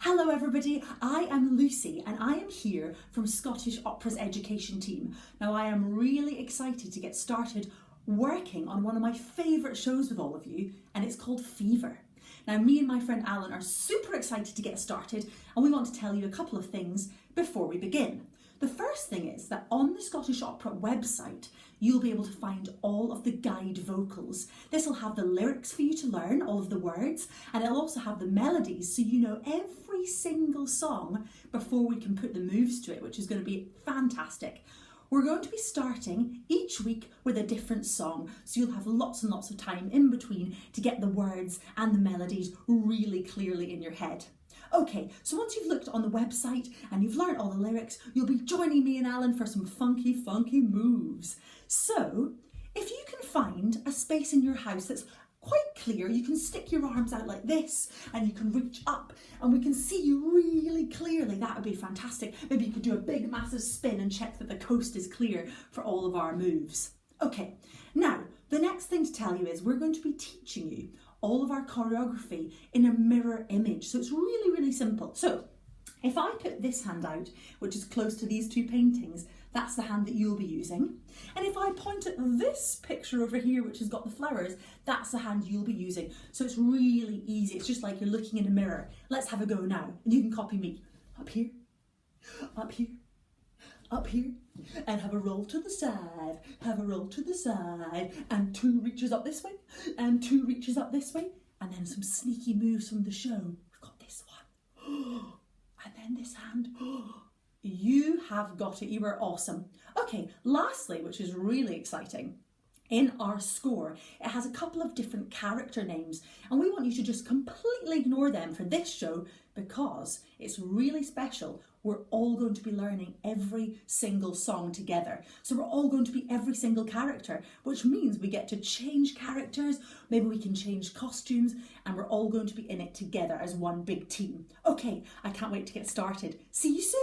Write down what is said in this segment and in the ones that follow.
Hello everybody, I am Lucy and I am here from Scottish Opera's education team. Now I am really excited to get started working on one of my favourite shows with all of you, and it's called Fever. Now me and my friend Alan are super excited to get started, and we want to tell you a couple of things before we begin. The first thing is that on the Scottish Opera website, you'll be able to find all of the guide vocals. This will have the lyrics for you to learn, all of the words, and it'll also have the melodies so you know every single song before we can put the moves to it, which is going to be fantastic. We're going to be starting each week with a different song, so you'll have lots and lots of time in between to get the words and the melodies really clearly in your head. Okay, so once you've looked on the website and you've learned all the lyrics, you'll be joining me and Alan for some funky moves. So, if you can find a space in your house that's quite clear, you can stick your arms out like this and you can reach up and we can see you really clearly. That would be fantastic. Maybe you could do a big massive spin and check that the coast is clear for all of our moves. Okay, now the next thing to tell you is we're going to be teaching you all of our choreography in a mirror image. So it's really simple. So if I put this hand out, which is close to these two paintings, that's the hand that you'll be using. And if I point at this picture over here, which has got the flowers, that's the hand you'll be using. So it's really easy. It's just like you're looking in a mirror. Let's have a go now. And you can copy me. Up here, up here, up here, and have a roll to the side, have a roll to the side, and two reaches up this way, and two reaches up this way, and then some sneaky moves from the show. We've got this one, and then this hand. You have got it, you are awesome. Okay, lastly, which is really exciting, in our score, it has a couple of different character names, and we want you to just completely ignore them for this show because it's really special. We're all going to be learning every single song together. So we're all going to be every single character, which means we get to change characters, maybe we can change costumes, and we're all going to be in it together as one big team. Okay, I can't wait to get started. See you soon!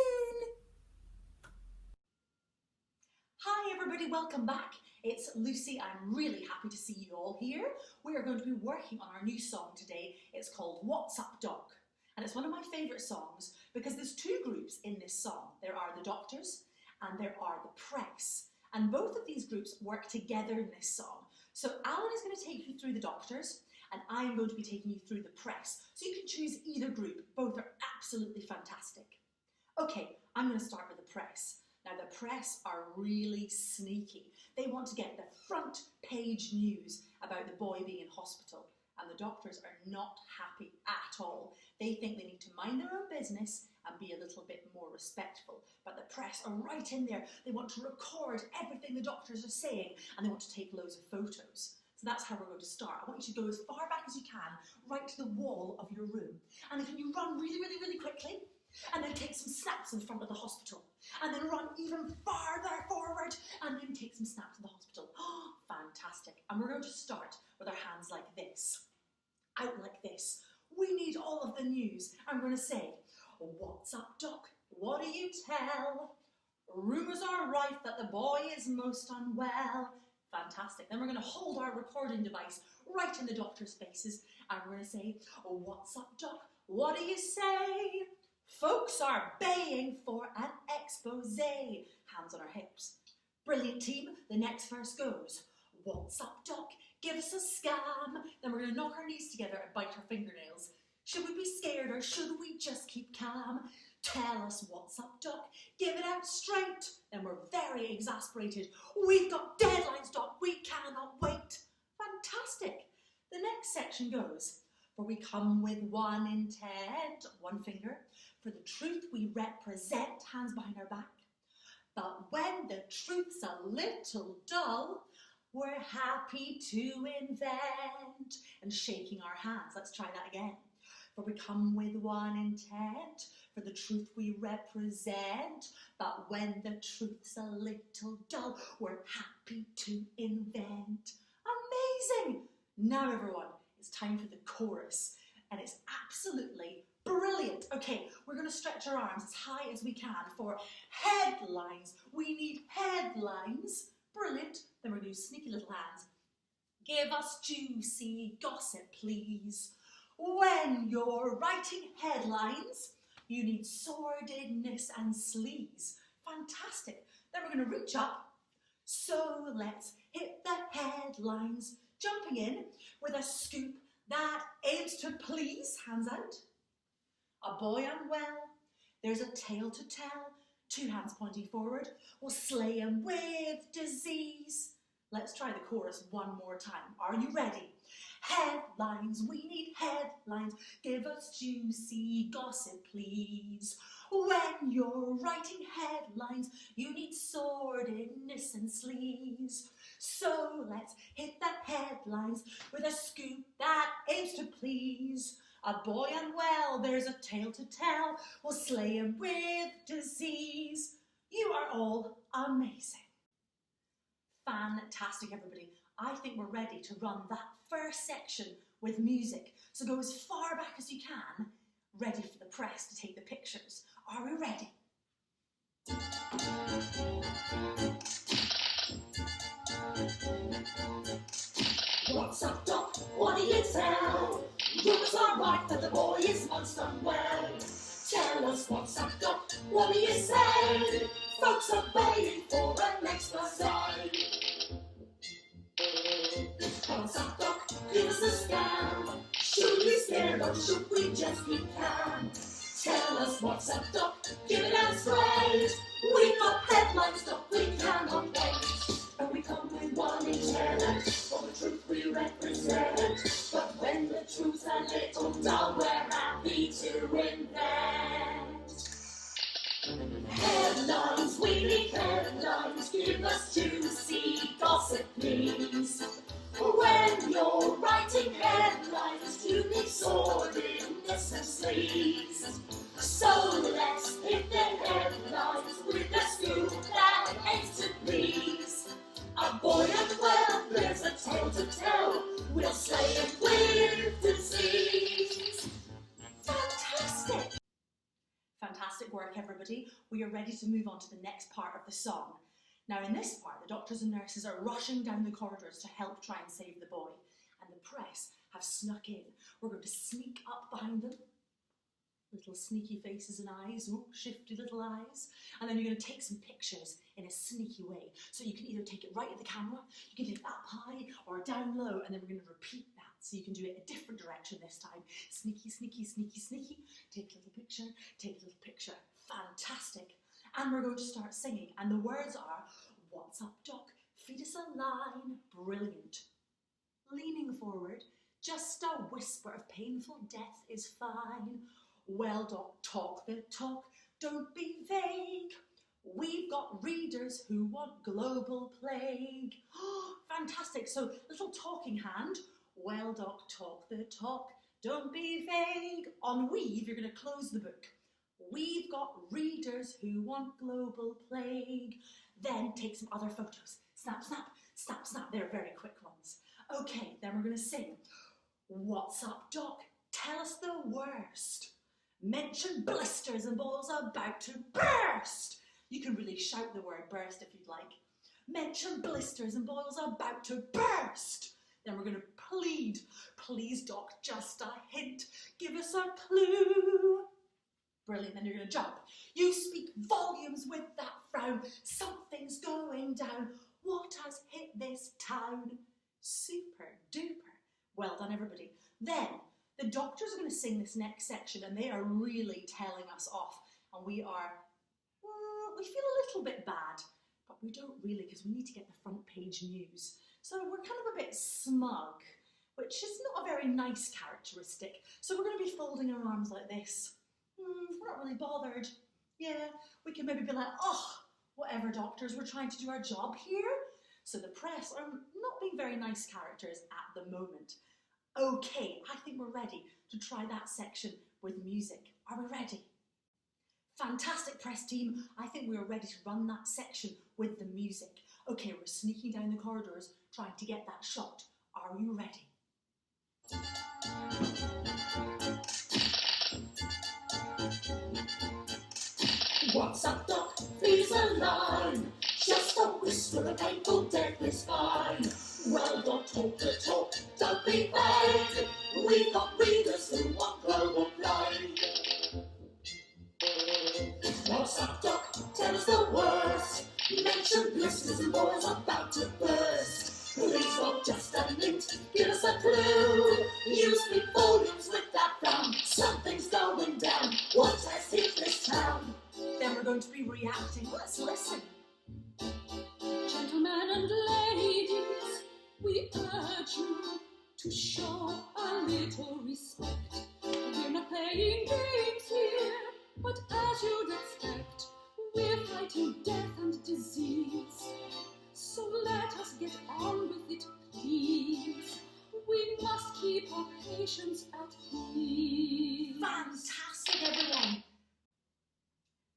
Hi everybody, welcome back. It's Lucy. I'm really happy to see you all here. We are going to be working on our new song today. It's called What's Up Doc? And it's one of my favourite songs because there's two groups in this song. There are the doctors and there are the press. And both of these groups work together in this song. So Alan is going to take you through the doctors and I'm going to be taking you through the press. So you can choose either group. Both are absolutely fantastic. Okay, I'm going to start with the press. Now the press are really sneaky. They want to get the front page news about the boy being in hospital, and the doctors are not happy at all. They think they need to mind their own business and be a little bit more respectful, but the press are right in there. They want to record everything the doctors are saying and they want to take loads of photos. So that's how we're going to start. I want you to go as far back as you can, right to the wall of your room. And can you run really quickly? And then take some snaps in front of the hospital. And then run even farther forward and then take some snaps in the hospital. Oh, fantastic. And we're going to start with our hands like this. Out like this. We need all of the news. And we're going to say, what's up, Doc? What do you tell? Rumours are rife that the boy is most unwell. Fantastic. Then we're going to hold our recording device right in the doctor's faces. And we're going to say, what's up, Doc? What do you say? Folks are baying for an expose. Hands on our hips. Brilliant team. The next verse goes, what's up, Doc? Give us a scam. Then we're going to knock our knees together and bite our fingernails. Should we be scared or should we just keep calm? Tell us what's up, Doc. Give it out straight. Then we're very exasperated. We've got deadlines, Doc. We cannot wait. Fantastic. The next section goes, for we come with one intent, one finger, for the truth we represent, hands behind our back. But when the truth's a little dull, we're happy to invent. And shaking our hands, let's try that again. For we come with one intent, for the truth we represent. But when the truth's a little dull, we're happy to invent. Amazing! Now everyone, it's time for the chorus. And it's absolutely brilliant. Okay, we're going to stretch our arms as high as we can for headlines. We need headlines. Brilliant. Then we're going to do sneaky little hands. Give us juicy gossip, please. When you're writing headlines, you need sordidness and sleaze. Fantastic. Then we're going to reach up. So let's hit the headlines. Jumping in with a scoop that aims to please. Hands out. A boy unwell, there's a tale to tell. 2 hands pointing forward, we'll slay him with disease. Let's try the chorus one more time. Are you ready? Headlines, we need headlines. Give us juicy gossip, please. When you're writing headlines, you need sordidness and sleaze. So let's hit the headlines with a scoop that aims to please. A boy unwell, there's a tale to tell. We'll slay him with disease. You are all amazing. Fantastic, everybody. I think we're ready to run that first section with music. So go as far back as you can, ready for the press to take the pictures. Are we ready? What's up, Doc? What do you tell? Rumours are right that the boy is most unwell. Tell us what's up, Doc? What do you say? Folks are begging for an expose. What's up, Doc? Give us a scan. Should we be scared or should we just be calm? Tell us what's up, Doc. Give it out straight. We've got headlines, Doc. We cannot wait. And we come with one intent. For the truth we represent. But when the truth's a little dull, we're happy to invent. Headlines, we need headlines. Give us juicy gossip, please. When you're writing headlines, you need sordidness and sleaze. So let's hit the headlines with a scoop that aims to please. A boy unwell, there's a tale to tell. We'll slay him with disease. Fantastic! Fantastic work, everybody. We are ready to move on to the next part of the song. Now, in this part, the doctors and nurses are rushing down the corridors to help try and save the boy. And the press have snuck in. We're going to sneak up behind them. Little sneaky faces and eyes, ooh, shifty little eyes. And then you're going to take some pictures in a sneaky way. So you can either take it right at the camera, you can take it up high or down low, and then we're going to repeat that. So you can do it a different direction this time. Sneaky, sneaky, sneaky, sneaky. Take a little picture, take a little picture. Fantastic. And we're going to start singing. And the words are, what's up, Doc? Feed us a line. Brilliant. Leaning forward, just a whisper of painful death is fine. Well, Doc, talk the talk. Don't be vague. We've got readers who want global plague. Oh, fantastic. So, little talking hand. Well, Doc, talk the talk. Don't be vague. On we've, you're going to close the book. We've got readers who want global plague. Then take some other photos. Snap, snap, snap, snap. They're very quick ones. Okay, then we're going to sing. What's up, Doc? Tell us the worst. Mention blisters and balls about to burst. You can really shout the word burst if you'd like. Mention blisters and boils about to burst. Then we're going to plead. Please, Doc, just a hint. Give us a clue. Brilliant, then you're going to jump. You speak volumes with that frown. Something's going down. What has hit this town? Super duper. Well done, everybody. Then, the doctors are going to sing this next section and they are really telling us off. And we feel a little bit bad, but we don't really because we need to get the front page news. So we're kind of a bit smug, which is not a very nice characteristic. So we're going to be folding our arms like this. We're not really bothered. Yeah, we can maybe be like, oh, whatever, doctors, we're trying to do our job here. So the press are not being very nice characters at the moment. Okay, I think we're ready to try that section with music. Are we ready? Fantastic, press team. I think we are ready to run that section with the music. Okay, we're sneaking down the corridors trying to get that shot. Are you ready? What's up, Doc? Please a line. Just a whisper of painful death is fine. Well, Doc, talk the talk. Don't be vague. We've got readers for just a mint. Give us a clue. You speak volumes with that frown. Something's going down. What has hit this town? Then we're going to be reacting. Let's listen. Gentlemen and ladies, we urge you to show a little respect. We're not playing games here, but as you'd expect, we're fighting death and disease. So let us get on with it, please. We must keep our patients at ease. Fantastic, everyone.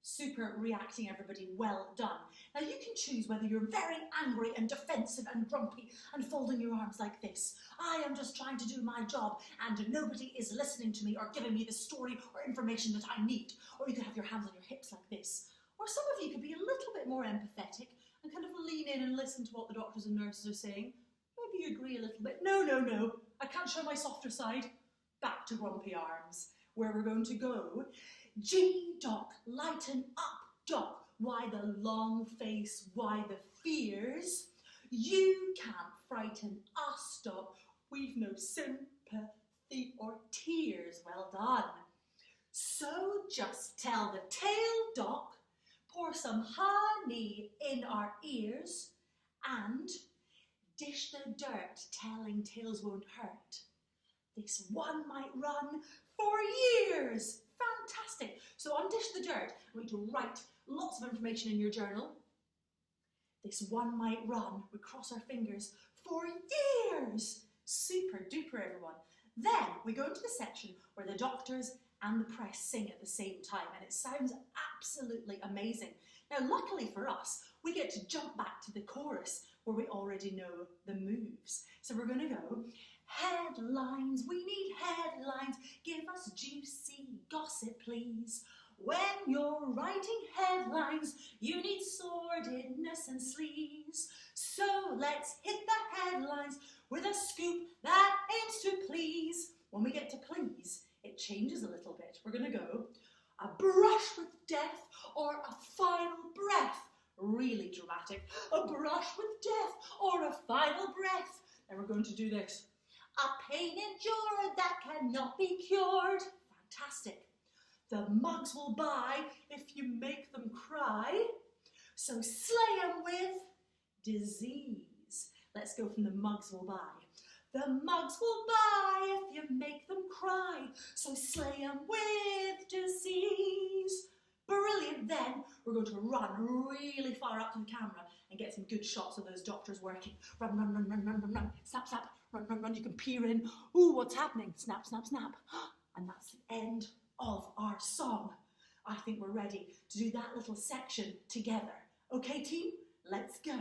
Super reacting, everybody. Well done. Now you can choose whether you're very angry and defensive and grumpy and folding your arms like this. I am just trying to do my job and nobody is listening to me or giving me the story or information that I need. Or you could have your hands on your hips like this. Or some of you could be a little bit more empathetic and kind of lean in and listen to what the doctors and nurses are saying. Maybe you agree a little bit. No, no, no. I can't show my softer side. Back to grumpy arms, where we're going to go. G, doc, lighten up, doc. Why the long face, why the fears? You can't frighten us, doc. We've no sympathy or tears. Well done. So just tell the tale, doc. Pour some honey in our ears and dish the dirt. Telling tales won't hurt. This one might run for years. Fantastic. So on Dish the Dirt, I'm going to write lots of information in your journal. This one might run, we cross our fingers, for years. Super duper, everyone. Then we go into the section where the doctors and the press sing at the same time, and it sounds absolutely amazing. Now, luckily for us, we get to jump back to the chorus where we already know the moves. So we're going to go, headlines, we need headlines, give us juicy gossip, please. When you're writing headlines, you need sordidness and sleaze. So let's hit the headlines with a scoop that aims to please. When we get to please, it changes a little bit. We're going to go, a brush with death or a final breath. Really dramatic. A brush with death or a final breath. And we're going to do this. A pain endured that cannot be cured. Fantastic. The mugs will buy if you make them cry. So slay 'em with disease. Let's go from the mugs will buy. The mugs will buy if you make them cry. So slay 'em with disease. Brilliant. Then we're going to run really far up to the camera and get some good shots of those doctors working. Run, run, run, run, run, run, run. Snap, snap. Run, run, run. You can peer in. Ooh, what's happening? Snap, snap, snap. And that's the end of our song. I think we're ready to do that little section together. Okay, team? Let's go.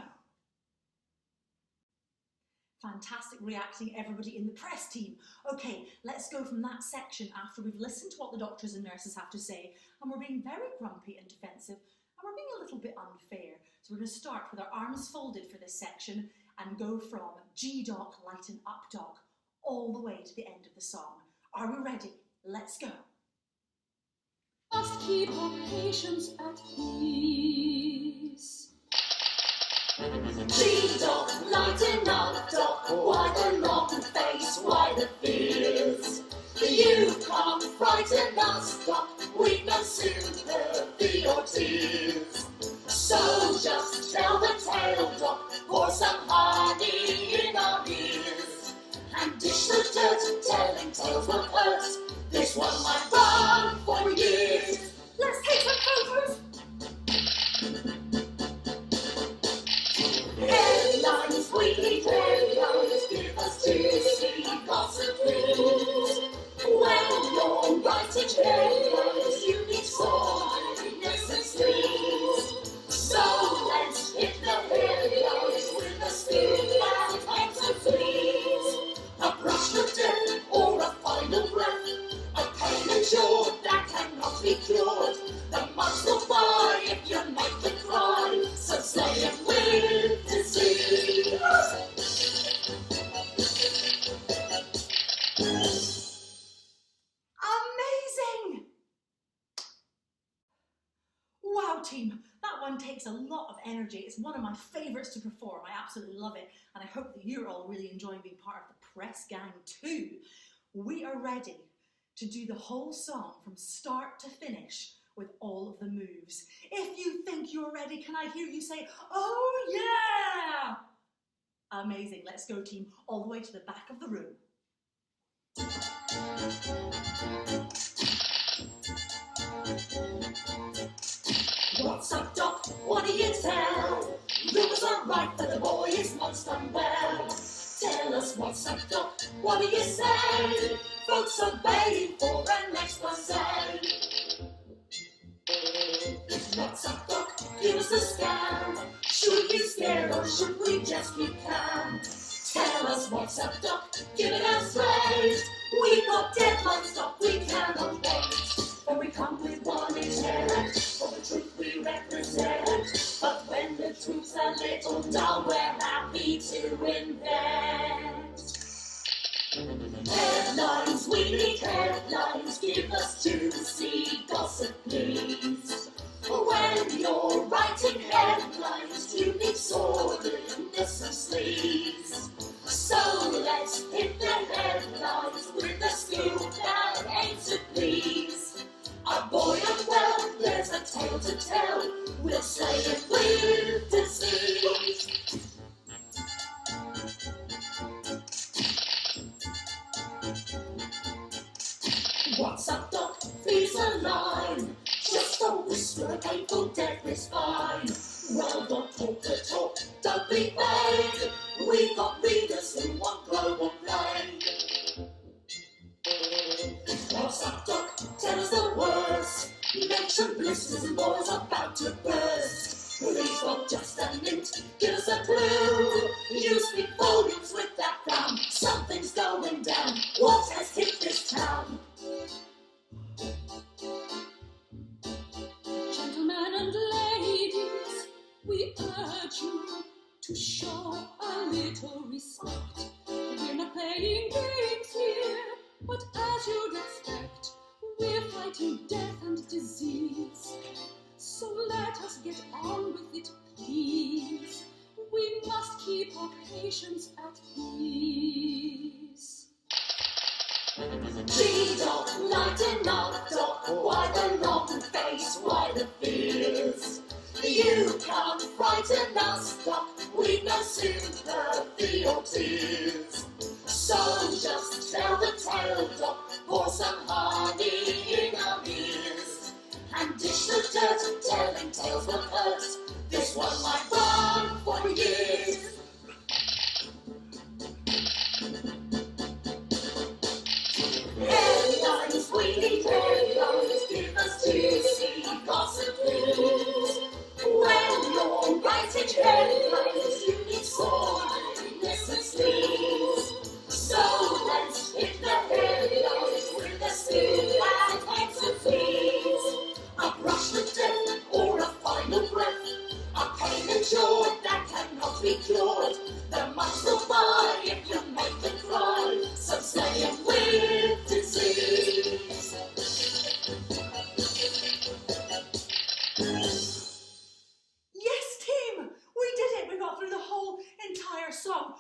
Fantastic reacting, everybody in the press team. Okay, let's go from that section after we've listened to what the doctors and nurses have to say, and we're being very grumpy and defensive, and we're being a little bit unfair. So we're going to start with our arms folded for this section and go from G doc, lighten up doc, all the way to the end of the song. Are we ready? Let's go. Must keep our patients at ease. G-Doc, lighten up, Doc, why the long face, why the fears? You can't frighten us, Doc, we've no sympathy or tears. So just tell the tale, Doc, pour some honey in our ears. And dish the dirt, telling tales won't hurt, this one might run for years. Let's take some photos. Headlines, we need headlines, give us juicy gossip, please. When you're writing headlines, you need sordidness and sleaze. So let's hit the headlines with a scoop that ends to please. A brush to death or a final breath. one takes a lot of energy. It's one of my favourites to perform. I absolutely love it. And I hope that you're all really enjoying being part of the press gang too. We are ready to do the whole song from start to finish with all of the moves. If you think you're ready, can I hear you say, oh yeah? Amazing. Let's go, team, all the way to the back of the room. What's up, Doc? What do you tell? Rumours are right that the boy is most unwell. Tell us what's up, Doc? What do you say? Folks are begging for an expose. What's up, Doc? Give us a scan. Should we scare or should we just keep calm? Tell us what's up, Doc. Give it us straight. We've got deadlines, Doc. We cannot wait. When we come with one intent, for the truth we represent. But when the truth's a little dull, we're happy to invent. Headlines, we need headlines. Give us juicy gossip, please. When you're writing headlines, you need sordidness and sleaze. So let's hit the headlines with the scoop that aims to please. A boy unwell, there's a tale to tell. We'll slay it with disease. What's up, Doc? Please a line. Just a whisper, a painful death is fine. Well, don't talk the talk, don't be vague. We've got readers who want global plague. What's up, Doc? Tell us the worst. Mention blisters and boys about to burst. Please, not just a hint, give us a clue. You speak volumes with that frown. Something's going down. What has hit this town? Gentlemen and ladies, we urge you to show a little respect. We're not playing games here, but as you'd expect, we're fighting death and disease. So let us get on with it, please. We must keep our patients at ease. G-Doc, lighten up, Doc. Why the long face, why the fears? You can't frighten us, Doc. We've no sympathy or tears. So just tell the tale, Doc. Pour some honey in our ears. And dish the dirt, telling tales will hurt. This one might run for years. Headlines, we need headlines. Give us juicy gossip, please. When you're writing headlines, you need sordidness and sleaze. So let's hit the headlines with a scoop and eggs and please. A brush to death or a final breath. A pain endured that cannot be cured. The months will buy if you make them cry. So say it with disease. Yes, team! We did it! We got through the whole entire song.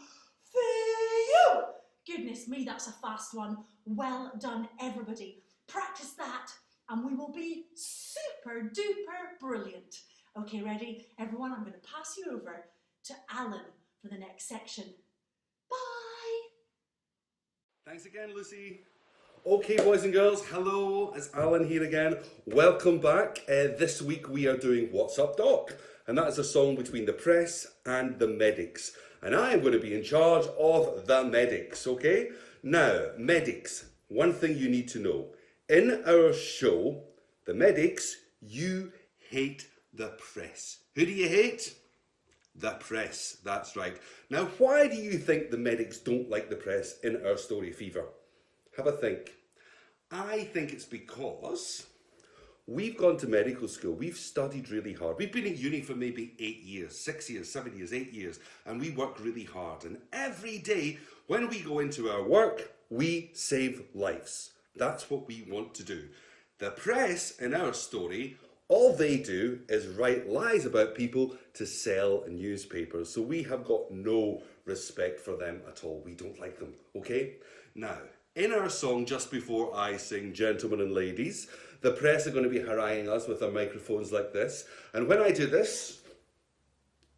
Phew! Goodness me, that's a fast one. Well done, everybody. Practice that and we will be super duper brilliant. Okay, ready? Everyone, I'm going to pass you over to Alan for the next section. Bye! Thanks again, Lucy. Okay, boys and girls, hello, it's Alan here again. Welcome back. This week we are doing What's Up, Doc? And that is a song between the press and the medics. And I am going to be in charge of the medics, okay? Now, medics, one thing you need to know. In our show, the medics, you hate the press. Who do you hate? The press, that's right. Now, why do you think the medics don't like the press in our story Fever? Have a think. I think it's because we've gone to medical school, we've studied really hard. We've been in uni for maybe 8 years, 6 years, 7 years, 8 years, and we work really hard. And every day when we go into our work, we save lives. That's what we want to do. The press in our story All they do is write lies about people to sell newspapers. So we have got no respect for them at all. We don't like them, okay? Now, in our song, just before I sing Gentlemen and Ladies, the press are going to be haranguing us with their microphones like this. And when I do this,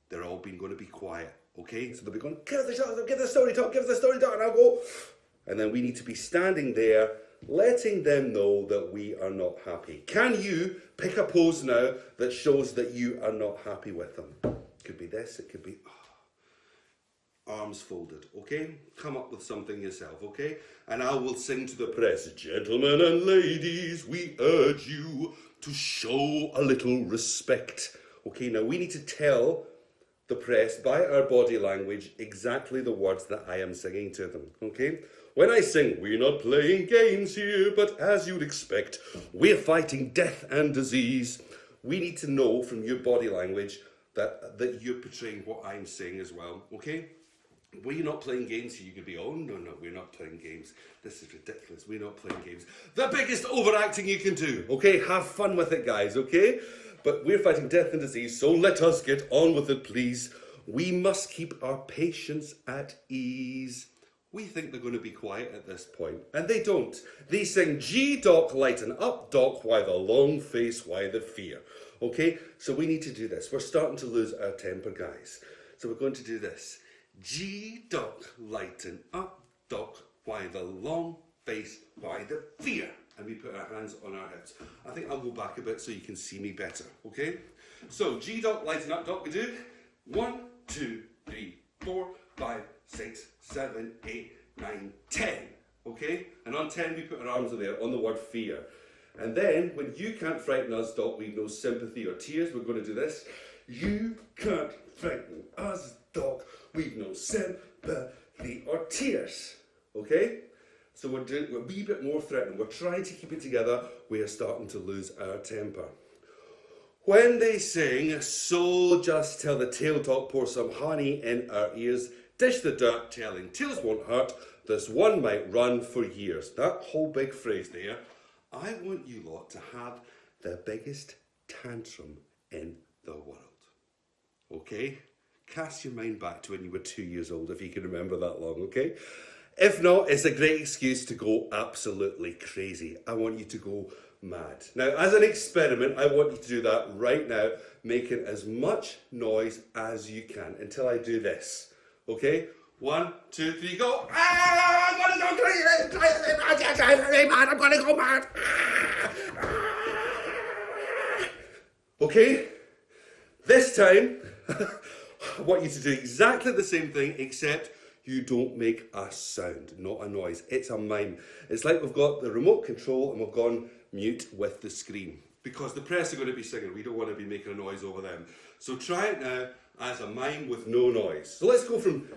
they're all going to be quiet, okay? So they'll be going, give the story talk, and I'll go. And then we need to be standing there, letting them know that we are not happy. Can you pick a pose now that shows that you are not happy with them? It could be this, it could be arms folded, okay? Come up with something yourself, okay? And I will sing to the press, gentlemen and ladies, we urge you to show a little respect. Okay, now we need to tell the press by our body language exactly the words that I am singing to them, okay? When I sing, we're not playing games here, but as you'd expect, we're fighting death and disease. We need to know from your body language that you're portraying what I'm saying as well, okay? We're not playing games here. You could be, oh, no, we're not playing games. This is ridiculous. We're not playing games. The biggest overacting you can do, okay? Have fun with it, guys, okay? But we're fighting death and disease, so let us get on with it, please. We must keep our patients at ease. We think they're going to be quiet at this point, and they don't. They sing, G, doc, lighten up, doc, why the long face, why the fear. Okay, so we need to do this. We're starting to lose our temper, guys. So we're going to do this. G, doc, lighten up, doc, why the long face, why the fear. And we put our hands on our hips. I think I'll go back a bit so you can see me better, okay? So, G, doc, lighten up, doc, we do 1, 2, 3, 4, 5, 6, 7, 8, 9, 10, okay? And on 10, we put our arms in there on the word fear. And then, when you can't frighten us, doc, we've no sympathy or tears, we're going to do this. You can't frighten us, doc, we've no sympathy or tears, okay? So we're a wee bit more threatening. We're trying to keep it together. We are starting to lose our temper. When they sing, so just tell the tail talk, pour some honey in our ears, dish the dirt, telling tales won't hurt, this one might run for years. That whole big phrase there, I want you lot to have the biggest tantrum in the world. Okay? Cast your mind back to when you were 2 years old, if you can remember that long, okay? If not, it's a great excuse to go absolutely crazy. I want you to go mad. Now, as an experiment, I want you to do that right now, making as much noise as you can until I do this. Okay? 1, 2, 3, go. Ah, I'm gonna go crazy. I'm gonna go mad. Okay? This time, I want you to do exactly the same thing, except you don't make a sound, not a noise. It's a mime. It's like we've got the remote control and we've gone mute with the screen. Because the press are going to be singing. We don't want to be making a noise over them. So try it now as a mime with no noise. So let's go from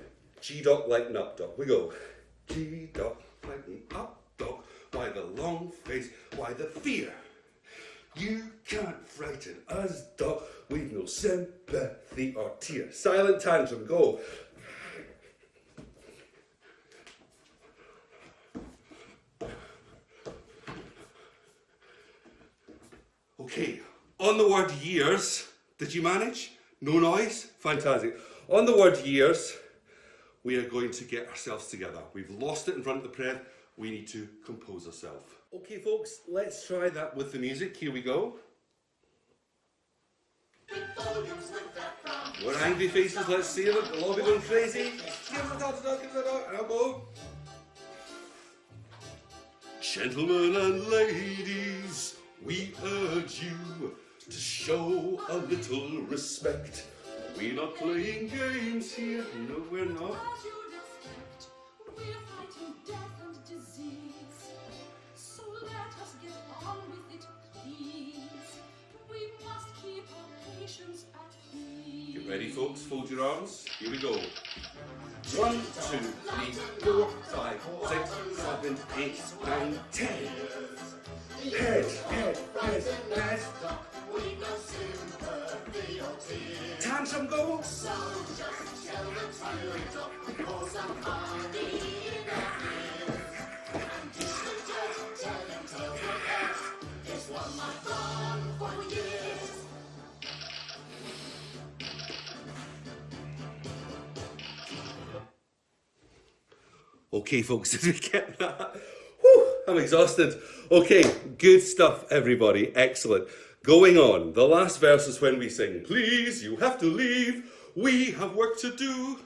G-doc, lighten up, doc. We go. G-doc, lighten up, doc. Why the long face? Why the fear? You can't frighten us, doc. We've no sympathy or tears. Silent tantrum, go. Okay, on the word years, did you manage? No noise? Fantastic. On the word years, we are going to get ourselves together. We've lost it in front of the press. We need to compose ourselves. Okay, folks, let's try that with the music. Here we go. We're angry faces, let's see them. We'll all be going crazy. Give us a dot, give us a dot, elbow. Gentlemen and ladies, we urge you to show a little respect. We're not playing games here. No, we're not. As you'd expect, we're fighting death and disease. So let us get on with it, please. We must keep our patients at ease. Get ready, folks. Fold your arms. Here we go. 1, 2, 3, 4, 5, 6, 7, 8, 9, 10. Head, head, head, head. Tantrum go. So just tell them to doc, pour some honey in our ears. And dish the dirt, tell them tales will hurt. This one might run for years. Okay, folks, did we get that? Whew, I'm exhausted. Okay, good stuff, everybody. Excellent. Going on, the last verse is when we sing, please, you have to leave. We have work to do.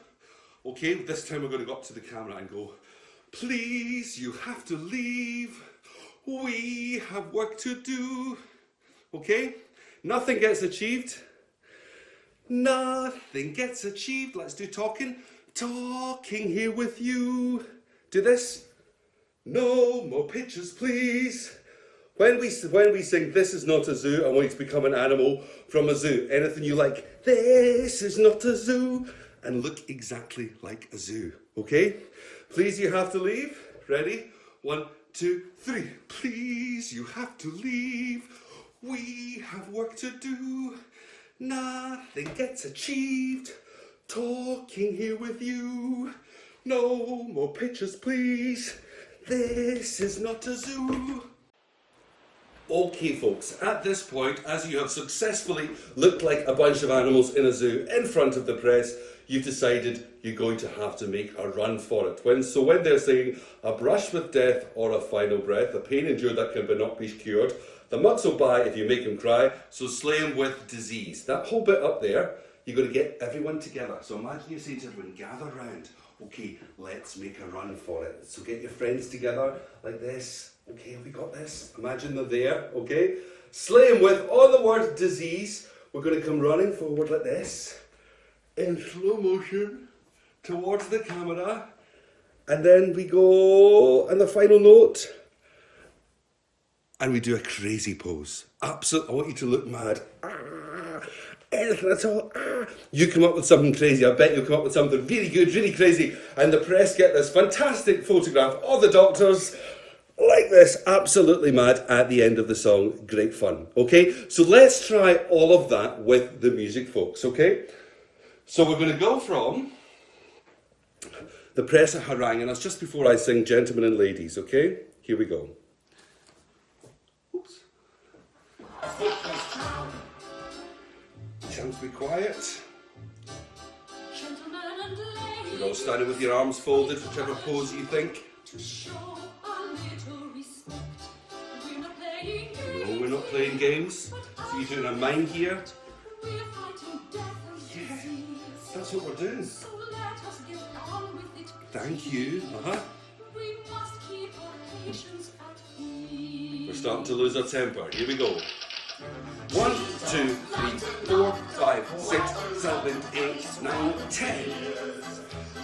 Okay, this time we're going to go up to the camera and go, please, you have to leave. We have work to do. Okay, nothing gets achieved. Nothing gets achieved. Let's do talking. Talking here with you. Do this. No more pictures, please. When we sing, this is not a zoo, I want you to become an animal from a zoo. Anything you like, this is not a zoo, and look exactly like a zoo, okay? Please, you have to leave. Ready? 1, 2, 3. Please, you have to leave. We have work to do. Nothing gets achieved. Talking here with you. No more pictures, please. This is not a zoo. Okay, folks, at this point, as you have successfully looked like a bunch of animals in a zoo in front of the press, you've decided you're going to have to make a run for it. When they're saying a brush with death or a final breath, a pain endured that can but not be cured, the mucks will buy if you make him cry, so slay him with disease. That whole bit up there, you're going to get everyone together. So imagine you say to everyone, gather round. Okay, let's make a run for it. So get your friends together like this. Okay, have we got this? Imagine they're there, okay? Slay him with, on the word disease, we're going to come running forward like this, in slow motion, towards the camera, and then we go, and the final note, and we do a crazy pose. Absolutely, I want you to look mad. Anything at all. You come up with something crazy. I bet you'll come up with something really good, really crazy, and the press get this fantastic photograph of the doctors like this, absolutely mad at the end of the song. Great fun, okay? So let's try all of that with the music, folks, okay? So we're going to go from the press of haranguing us just before I sing Gentlemen and Ladies, okay? Here we go. Oops. Chance to be quiet. Gentlemen and ladies, You're all standing with your arms folded, whichever pose you think. to show a little respect. We're not playing games. No, we're not playing games. So you're doing a mime here. We're fighting death and disease. That's what we're doing. So let us get on with it. Thank you. Uh-huh. We must keep our patience at ease. We're starting to lose our temper. Here we go. 1, 2, 3, 4, 5, 6, 7, 8, 9, 10.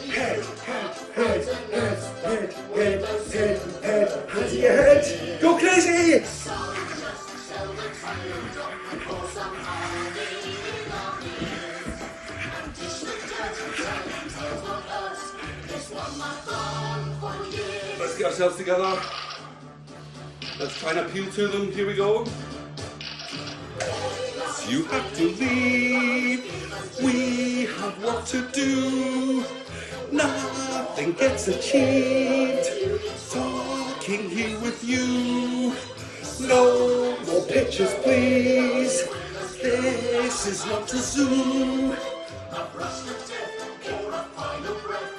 Head, head, head, head, head, head, head, head. Hands to your head. Go crazy! Let's get ourselves together. Let's try and appeal to them. Here we go. You have to leave. We have work to do. Nothing gets achieved. Talking here with you. No more pictures, please. This is not a zoo. A brush with death or a final breath.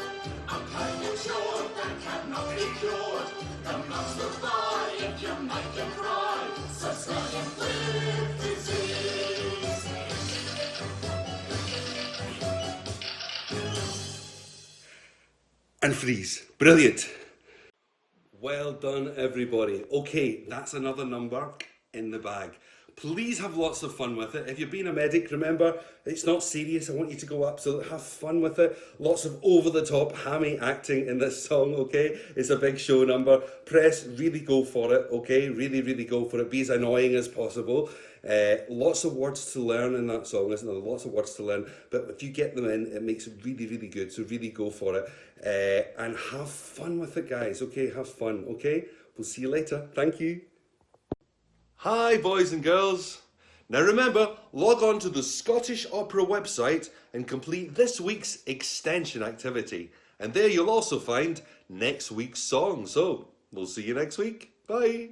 A pain endured that cannot be cured. The months will fly if you make him cry. So slay him with disease. And freeze. Brilliant. Well done, everybody. Okay, that's another number in the bag. Please have lots of fun with it. If you're being a medic, remember, it's not serious. I want you to go absolutely have fun with it. Lots of over-the-top hammy acting in this song, okay? It's a big show number. Press, really go for it, okay? Really, really go for it. Be as annoying as possible. Lots of words to learn in that song, isn't there? Lots of words to learn. But if you get them in, it makes it really, really good. So really go for it. And have fun with it, guys, okay? Have fun, okay? We'll see you later. Thank you. Hi, boys and girls. Now remember, log on to the Scottish Opera website and complete this week's extension activity. And there you'll also find next week's song. So, we'll see you next week. Bye.